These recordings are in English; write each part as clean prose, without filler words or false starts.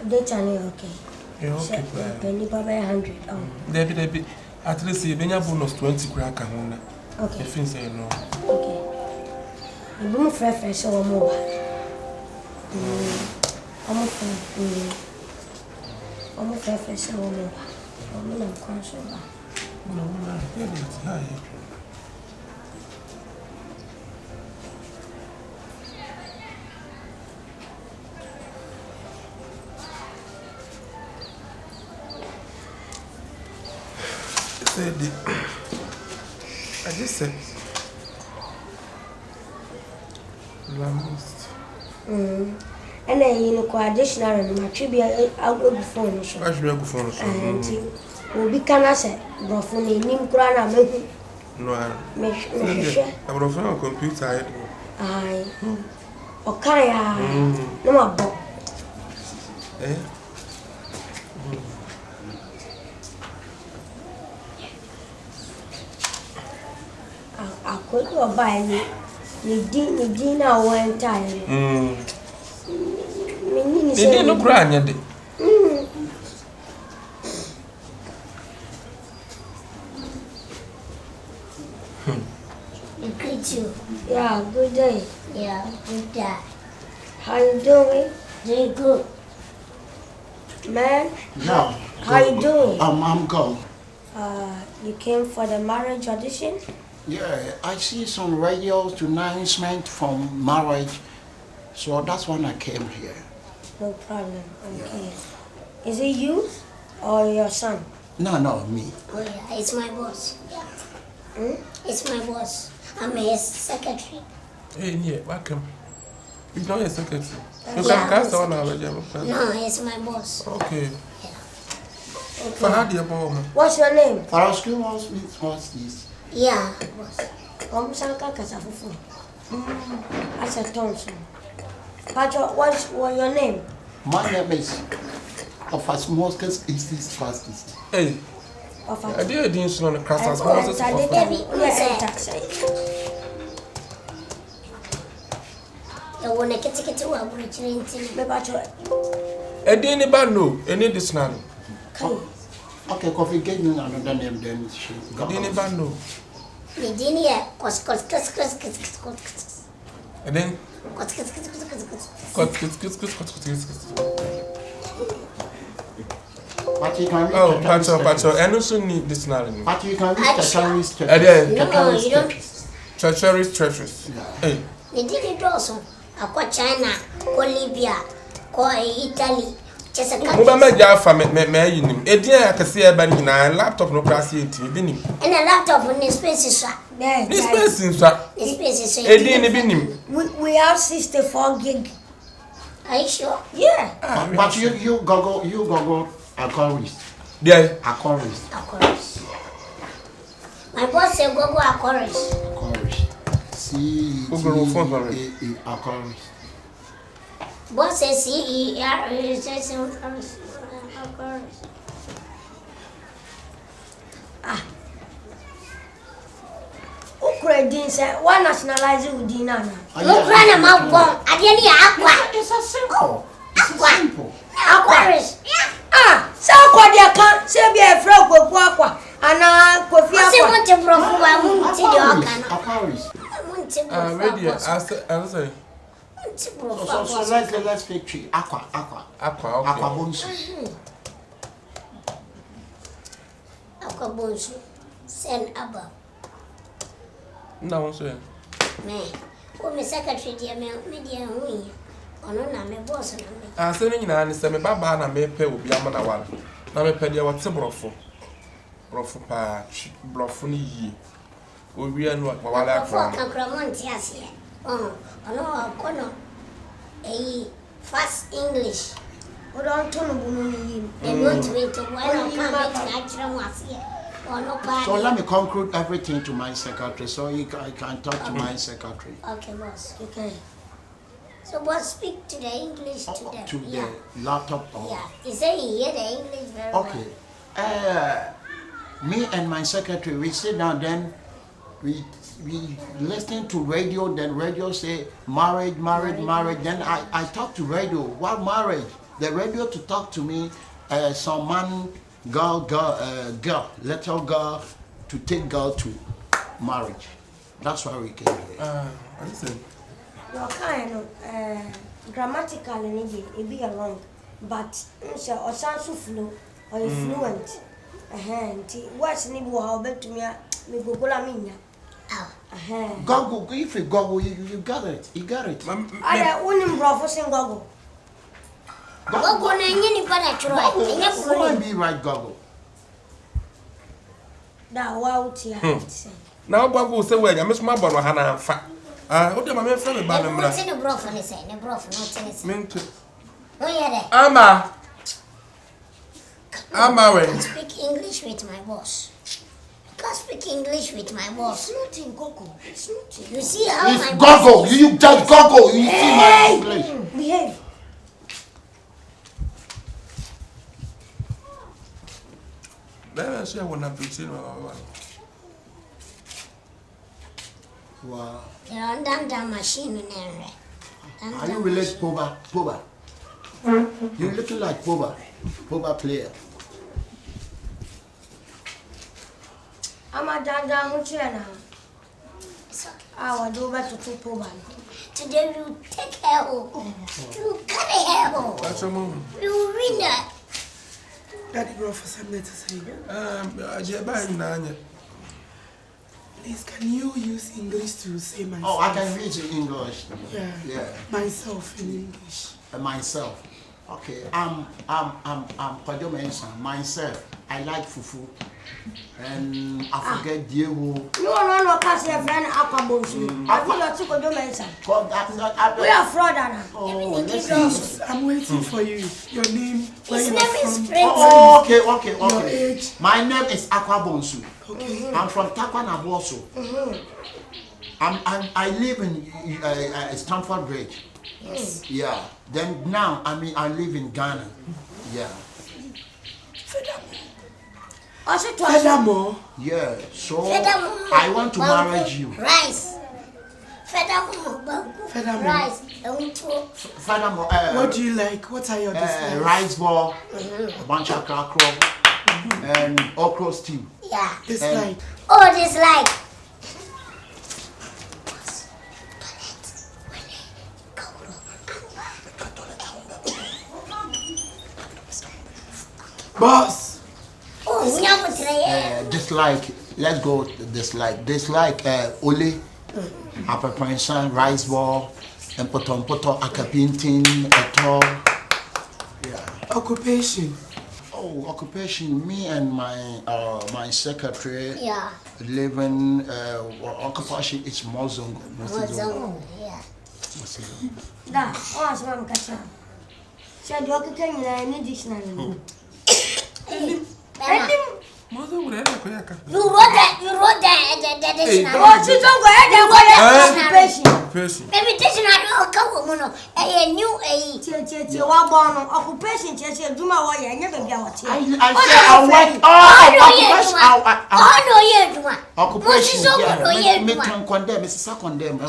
They channel okay. Yeah, okay. Penny Baba 100. Oh. Debbie. At least you bring a bonus 20 crack and okay. If you say no. Okay. You move fresh or more. Almost fresh or more. I'm not conscious. No, I just said Lamist. And then you know, additional and my tribute I'll go before the show. I should go for the show. And will be can I say, Brofuni, Nim Grana, no, I'm on a computer. Aye. Okay, no more book. Eh? I could go buy me. Dinner one time. They didn't look grand yet. Good you. Yeah, good day. Yeah, good day. How you doing? Very good. Man? Yeah. How you doing? I'm good. You came for the marriage audition? Yeah, I see some radio announcement from marriage, so that's when I came here. No problem. Okay. Yeah. Is it you or your son? No, me. Oh yeah, it's my boss. Yeah. It's my boss. I'm his secretary. Hey, yeah, welcome. He's not your secretary. You can cast on our job. No, he's my boss. Okay. Yeah. Okay. What's your name? What's this? Yeah, boss. That's a Thompson. But what's your name? My name is Office Moscas is this fastest. Hey. I didn't know the class as well as I want to get to a bridge in I didn't know any this now. Okay, coffee gave me another name then she got. Didn't know. The dinner was And then But you can read Pacho, I also need this now. But you can read treacherous. No, you don't. Treacherous. Hey. The dinner also. I call China, call Libya, call Italy. Just a country. Laptop no class 18. And a laptop in the space. We have 64 gig. Are you sure? Yeah. But you go Aquarius. Yeah. Aquarius. My boss said go Aquarius. See. Aquarius. Boss says CER. Ukredin say why nationalize Udina now? Look run am out bomb. I didn't aqua. It's a simple. Simple. Aquarius. So aqua dia kan say be a frog go aqua. Ana kofi aqua. Say want to bro for I won't see the organ. Aquarius. Radio, I say. So let's picture aqua. Aqua bones. Aqua bones. Send above. No, sir. Man, oh, my secretary, dear, me, dear, we. Oh, no, my boss. I said, you know, and me Baba and me pay will be a man. Now, me pay you what's a brofu patch, bluffony. We are not while I can't yes, here. Oh, no, Cono. A fast English. What don't turn on they want to into one of natural was here. So let me conclude everything to my secretary, so I can talk to my secretary. Okay, boss. Okay. So, boss, speak to the English to them. To the laptop. Yeah, he said he hear the English very well. Okay. Me and my secretary, we sit down, then we listen to radio, then radio say marriage. Then I talk to radio. What marriage? the radio to talk to me, some man, girl, little girl, to take girl to marriage. That's why we came here. Listen. Your kind of grammatically it be wrong, but or sound so flow or fluent. What's the name how bet to me go minya. Goggle, if you goggle, you got it. You got it. I only brought for sing goggle. Goggle any better try. Why be right goggle? That wow tia. Now Goggle say well, I miss my bono hana fa. What am I friend about them? What's in the broth and say, the broth, not tennis. Ama. Speak English with my boss. Can't speak English with my boss. It's not in Gogo. It's not in. You see how it's my Gogo. You just Gogo. You see my English. Behave. Let us share one up to Wow. You're on that machine in there. Are you related Poba? Poba. You're looking like Poba. Poba player. I'm a dada hochena. I will do better to Poba. Today you take her home. You carry her home. That's a moment. You read that. Daddy brought for something to say. Please, can you use English to say myself? Oh, I can read in English. Yeah. Myself in English. Myself. Okay. I'm Kwajo Mensa. Myself. I like fufu. And I forget Diego. No, cause your friend Aquabos. I feel like to go do we are fraud, Anna. Oh, listen. I'm waiting for you. Your name, where His you name are is from. Prince. Oh, okay. Your age. My name is Aquabonsu. Okay. I'm from Takwanaboso. I live in Stamford Bridge. Yes. Yeah. Then now I live in Ghana. Yeah. Furthermore. Yeah. So Furthermore, I want to marry you. Rice. Furthermore. Rice. Furthermore, What do you like? What are your dislikes? rice ball, bunch of crackers, and okra stew. Yeah. Dislike. Oh, dislike. Boss. Oh, never try. Dislike. Let's go. Dislike. Dislike. Ole, apapansan, rice ball, and potom akapintin, eto. Yeah. Occupation. Oh, occupation. Me and my secretary. Yeah. Living. Occupation is Mozongo. Yeah. Da, oh, so I'm catching. Said you can any dictionary. Mother would ever go. You wrote that dictionary. Oh, you don't go ahead and go Person. Maybe dictionary will come mono. A new occupation, do my way, I never be out here. I said I work. Occupation. Yeah. Me can condemn. Mrs. Condemn.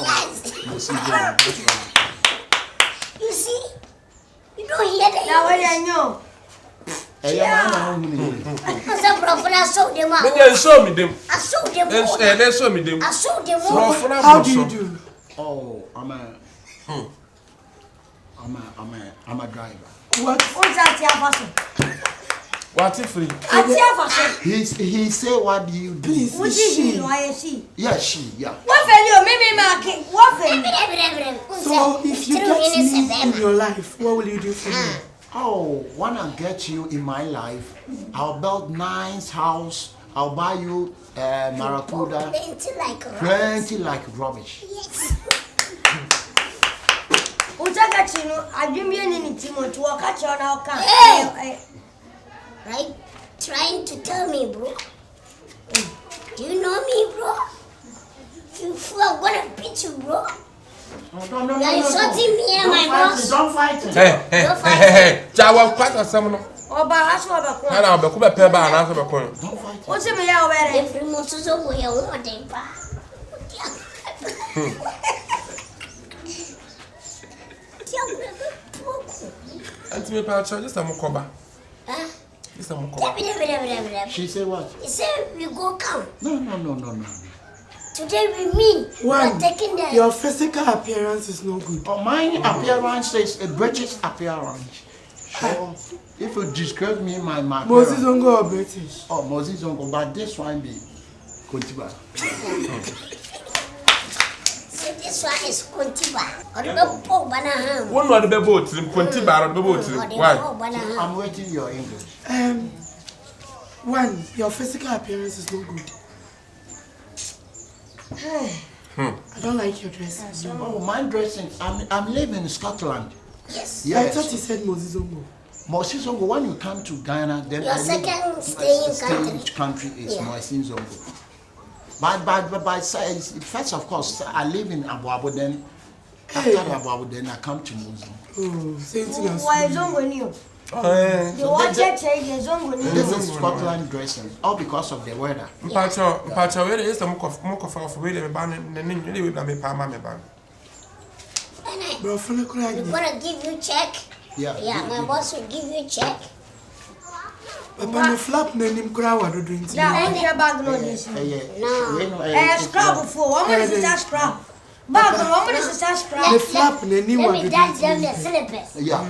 You see? You don't hear that. Now, I know. I sold them out. Then show me them. I sold them out. Then show me them. I sold them out. How do you do? Oh, I'm a driver. What? What's that? What if free? He say, what do you do? Please, What is she? Yeah, she, yeah. What value? Maybe market. What value? So, if you get me in your life, what will you do for me? Oh, when I get you in my life, I'll build nice house. I'll buy you maracuda. Plenty like rubbish. Yes. I dream you need to walk at your now. Right? Trying to tell me, bro. Do you know me, bro? You fool, I'm gonna beat you, bro. No. You're insulting me and my boss. Don't fight it. Hey. Jawa quite a summoner. Oh, but I saw the And I'll be a pair by an answer the coin. Don't fight it. what's the matter already? Every month is over here, one day, pa. Auntie me pacho, just a mukoba. Huh? Just a mukoba. She said what? He said we go come. No. Today we meet. We are taking the... Your physical appearance is no good. Oh, my appearance is a British appearance. So, if you describe me, my Moses Ongo or British? Oh, Moses Ongo, but this one be Kuntiba. So this one is Kuntiba. Or the Pope Banaham. One of the boats, Kuntiba, or the boats. Why? I'm waiting your English. One, your physical appearance is no good. I don't like your dress. Oh, my dressing. I'm living in Scotland. Yes. I thought he said Moses Ongo. Moses Ongo, when you come to Ghana, then Your second staying country is Moses Ongo. But first, of course, I live in Yeboah'S, then after Yeboah'S, then I come to Moses. Oh, same thing as Why is Zongo new? This is Scotland dressing, all because of the weather. Pacho, where is the Moko for where the ban and then you will be Palma ban. We're gonna give you check. Yeah, my boss will give you check. But when you flap, then him crowd are doing it. Yeah, I hear bag no this. No. Scrap before. One minute is that scrap. Bag no, 1 minute is that scrap. The flap, then him Let are me doing dance them it. the slippers. Yeah.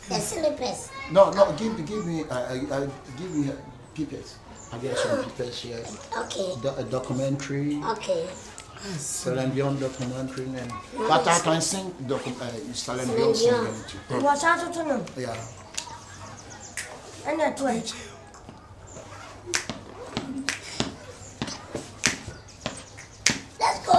The slippers. No, give me papers. I get some papers here. Okay. A documentary. Okay. Celine Dion documentary, but I can sing Celine Dion song too. What's that to know? Yeah. And that way. Let's go.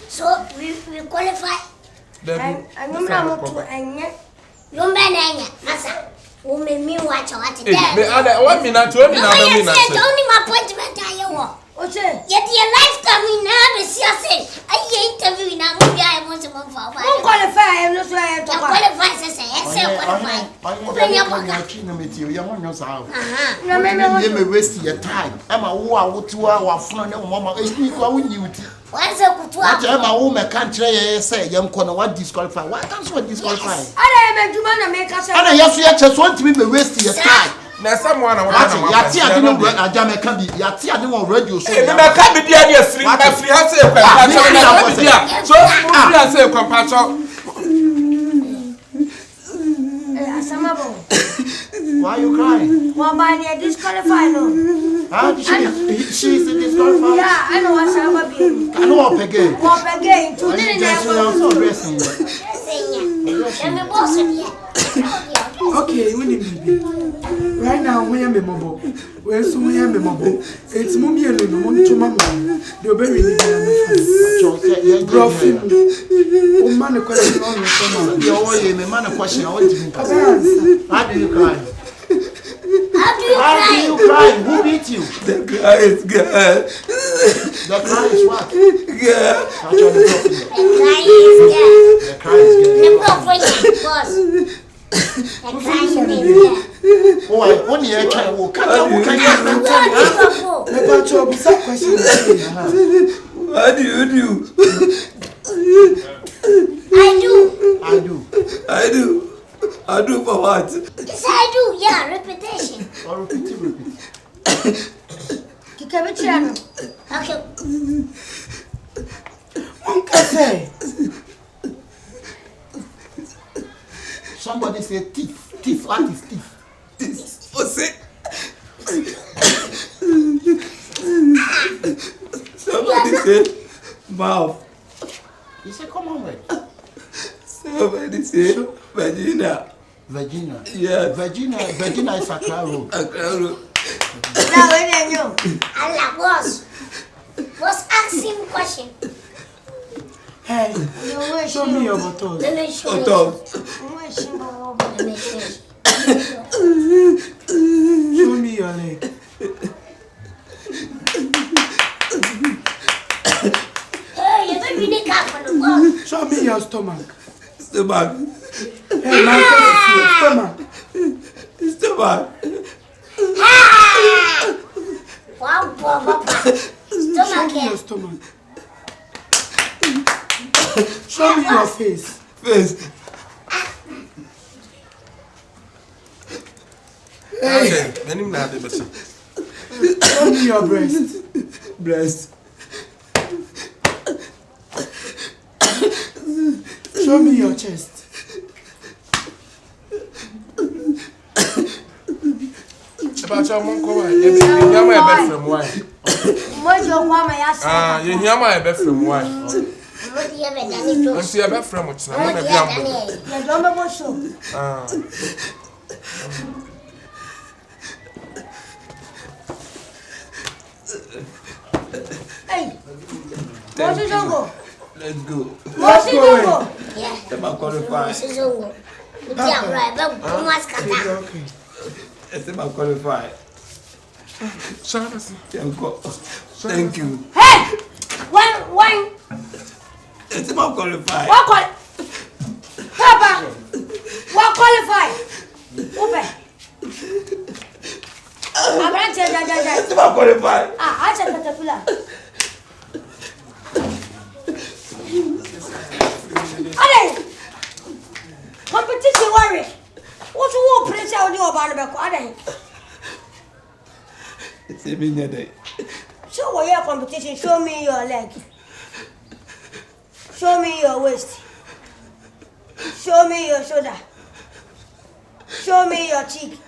So we qualify. I'm not to any. You man, Massa. Who made me watch what it is. 1 minute, 2 minutes. Only my appointment I want. What's it? Yet your lifetime in now is your I interview in a movie I want to move for. Don't qualify, I'm not sure I have to qualify. Waste your time. I'm a war to our phone and mama. What's up to my woman can't say, young corner, what disqualify? Why can't you disqualify? I don't make us. And I just want to be wasting your time. Now, someone I didn't work at Jamaica. Yati, I didn't want radio. So, I can't be there. Free, my free has a so, I say, compassion. Why are you crying? Well, by the disqualified. Huh? She's disqualified. Yeah, I know what's happening. I know up again. Up again. Today, I'm dressing. Okay, we need baby. Right now, we are memorable. We're so we are memorable. It's mommy and the one to mama. They're very neat. Gruffy. Oh, man, a question on the you're a man, a question. I want to how do you cry? How do you cry? Who beat you? The cry is good. The cry is what? Yeah. The cry is good. Oh, I only a child. Can What do you do? I do for what? Yes, I do. Yeah, repetition. Or repeat. Okay. Somebody say teeth. Teeth. What is teeth? Teeth. What's it? Somebody said mouth. You say come on, wait. Somebody said vagina. Vagina. Yeah. Vagina is Accra Road. Accra Road. Now, when are you? Allah, boss. Boss, ask him question. Hey, show me your bottles. Let me show you. Show me your leg. Hey, you better be the car for the phone. Show me your stomach. Stomach. Hey, my stomach. Stomach. Wow, Papa. Show Stomach me your here. stomach. Show me your face. Face. Okay, any man dey better. Show me your breast. Breast. Show me your chest. About your mom come on. You hear my best from why? What your mama yas? You hear my best from why? What do you have done it I'm to? see a best from what's now. What I'm do a you have young done boy. it? You don't know what show. Hey, what's your jungle? Let's go. What's your jungle? Yeah. Stomach qualified. Sizongo. Utia right, but umaskata. Okay. Stomach qualified. Thank you. Hey, one. Stomach qualified. What Papa? What qualified? Open. I'm not telling Stomach qualified. I said caterpillar. Ade, competition worry. What you want pressure on you about the Ade? It's a minute. Show what your competition. Show me your leg. Show me your waist. Show me your shoulder. Show me your cheek.